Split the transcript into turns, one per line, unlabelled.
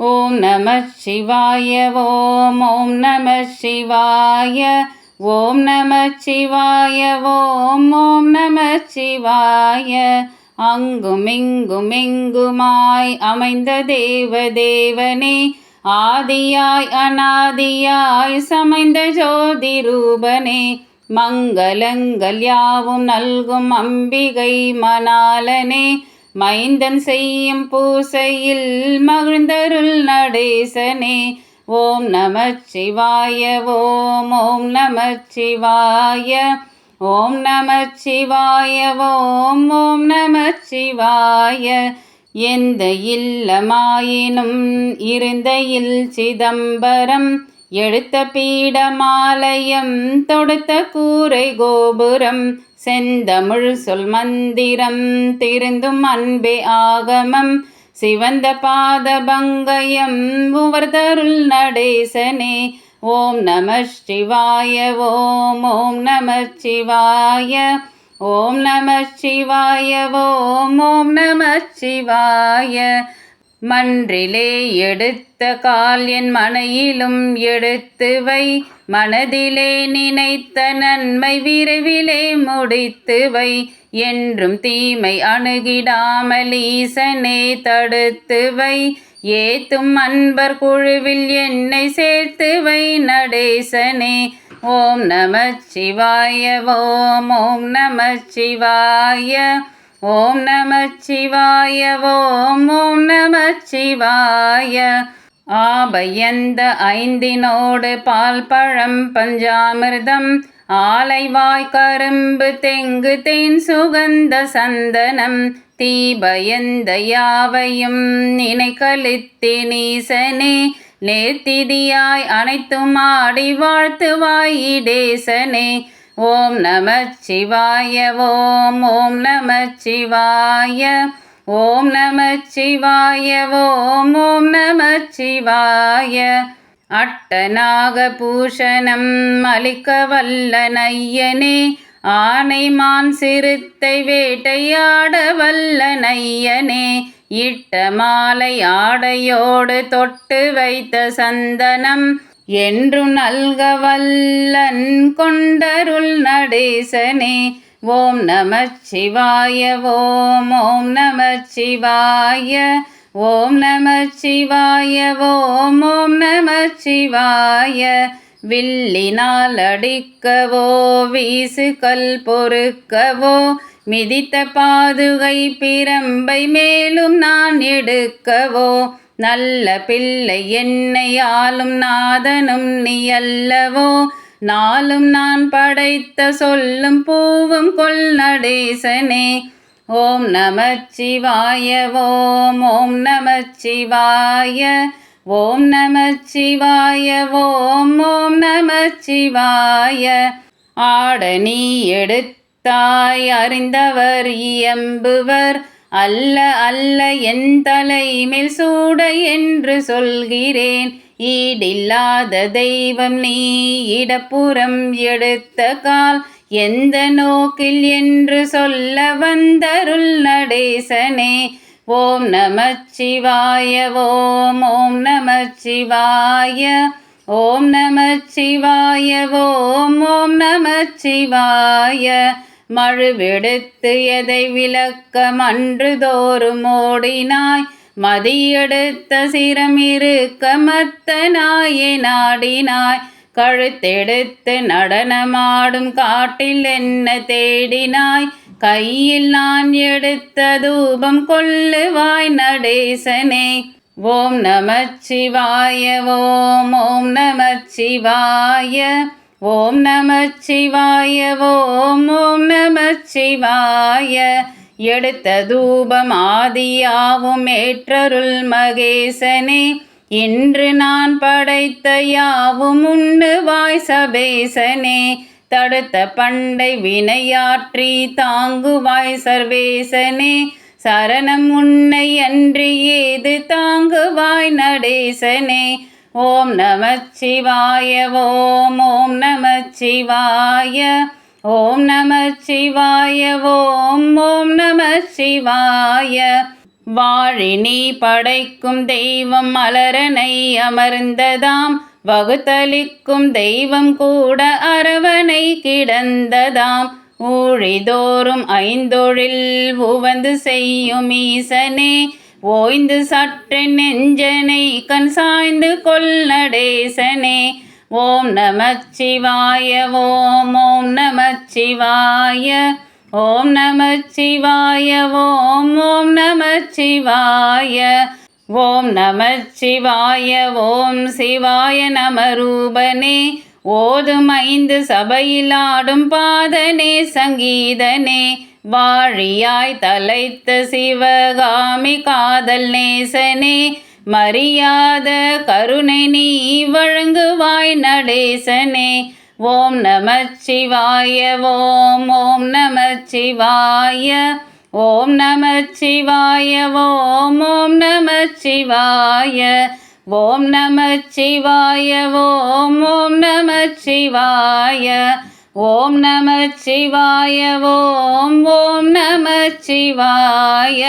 ஓம் நம சிவாய. ஓம் நம சிவாய. ஓம் நம சிவாய. ஓம் நம சிவாய. அங்குமிங்குமாய் அமைந்த தேவனே, ஆதியாய் அநாதியாய் சமைந்த ஜோதி ரூபனே, மங்களங்கள் யாவும் நல்கும் அம்பிகை மணாளனே, மைந்தன் செய்யும் பூசையில் மகிழ்ந்தருள் நடேசனே. ஓம் நம சிவாய. ஓம் நம சிவாய. ஓம் நம சிவாய. ஓம் நம சிவாய. எந்த இல்லமாயினும் இருந்த இல் சிதம்பரம், எடுத்த பீடமாலயம் தொடுத்த கூரை கோபுரம், செந்தமிழ் சொல் மந்திரம் திருந்தும் அன்பே ஆகமம், சிவந்த பாத பங்கயம் உவர்தருள் நடேசனே. ஓம் நம சிவாய. ஓம் நம சிவாய. ஓம் நம சிவாய. ஓம் நம சிவாய. மன்றிலே எடுத்த கால் என் மனையிலும் எடுத்து வை, மனதிலே நினைத்த நன்மை விரைவிலே முடித்து வை, என்றும் தீமை அணுகிடாமல் ஈசனே தடுத்து வை, ஏத்தும் அன்பர் குழுவில் என்னை சேர்த்து வை நடேசனே. ஓம் நம சிவாய. ஓம் நம சிவாய. ஓம் நம சிவாய. ஓம் நம சிவாய. ஆபயந்த ஐந்தினோடு பால் பழம் பஞ்சாமிர்தம், ஆலைவாய் கரும்பு தெங்கு தேன் சுகந்த சந்தனம், தீபயந்த யாவையும் நினைக்கலித்தினீசனே, நேர்த்திதியாய் அனைத்தும் ஆடி வாழ்த்துவாய் இடேசனே. ஓம் நம சிவாய. ஓம் நம சிவாய. ஓம் நம சிவாய. ஓம் நம சிவாய. அட்டநாக பூஷணம் அளிக்க வல்ல நையனே, ஆனை மான் சிறுத்தை வேட்டையாட வல்ல நையனே, இட்ட மாலை ஆடையோடு தொட்டு வைத்த சந்தனம், என்று நல்க வல்லன் கொண்டருள் நடேசனே. ஓம் நம சிவாய. ஓம் நம சிவாய. ஓம் நம சிவாய. ஓம் நம சிவாய. வில்லினால் அடிக்கவோ வீசு கல் பொறுக்கவோ, மிதித்த பாதுகை பிரம்பை மேலும் நான் எடுக்கவோ, நல்ல பிள்ளை என்னை ஆளும் நாதனும் நீ அல்லவோ, நாளும் நான் படைத்த சொல்லும் பூவும் கொள் நடேசனே. ஓம் நம சிவாய. ஓம் நம சிவாய. ஓம் நம சிவாய. ஓம் நம சிவாய. ஆட நீ எடுத்தாய் அறிந்தவர் இயம்புவர், அல்ல அல்ல என் தலைமேல் சூட என்று சொல்கிறேன், ஈடில்லாத தெய்வம் நீ இடப்புறம் எடுத்த கால், எந்த நோக்கில் என்று சொல்ல வந்தருள் நடேசனே. ஓம் நம சிவாய. ஓம் நம சிவாய. ஓம் நம சிவாய. ஓம் நம சிவாய. மழுவெடுத்து எதை விளக்க மன்று தோறும் ஓடினாய், மதியெடுத்த சிரம் இருக்க மத்த நாயே நாடினாய், கழுத்தெடுத்து நடனமாடும் காட்டில் என்ன தேடினாய், கையில் நான் எடுத்த தூபம் கொள்ளுவாய் நடேசனே. ஓம் நம சிவாய. ஓம் நம சிவாய. ஓம் நம சிவாய. ஓம் நம சிவாய. எடுத்த தூபம் ஆதியாவும் ஏற்றருள் மகேசனே, இன்று நான் படைத்த யாவும் உண்ணுவாய் சபேசனே, தடுத்த பண்டை வினையாற்றி தாங்குவாய் சர்வேசனே, சரணம் உன்னை அன்றி ஏது தாங்குவாய் நடேசனே. ஓம் நம சிவாய. ஓம் நம சிவாய. ஓம் நம சிவாய. ஓம் நம சிவாய. வாழினி படைக்கும் தெய்வம் மலரனை அமர்ந்ததாம், வகுத்தளிக்கும் தெய்வம் கூட அரவணை கிடந்ததாம். ஊழிதோறும் ஐந்தொழில் உவந்து செய்யும் ஈசனே, ஓய்ந்து சற்றென் நெஞ்சனை கண் சாய்ந்து கொள் நடேசனே. ஓம் நமச்சிவாய ஓம் ஓம் நமச்சிவாய ஓம் நமச்சிவாய ஓம் ஓம் நமச்சிவாய ஓம் நமச்சிவாய ஓம் சிவாய நமரூபனே. ஓதும் ஐந்து சபையிலாடும் பாதனே சங்கீதனே, வாழியாய் தலைத்த சிவகாமி காதல் நேசனே. மரியாத கருணை நீ வழங்குவாய் நடேசனே. ஓம் நமச்சிவாய ஓம் ஓம் நமச்சிவாய ஓம் நமச்சிவாய ஓம் ஓம் நமச்சிவாய ஓம் நமச்சிவாய ஓம் ஓம் நமச்சிவாய ஓம் நமச்சிவாய ஓம் ஓம் நமச்சிவாய.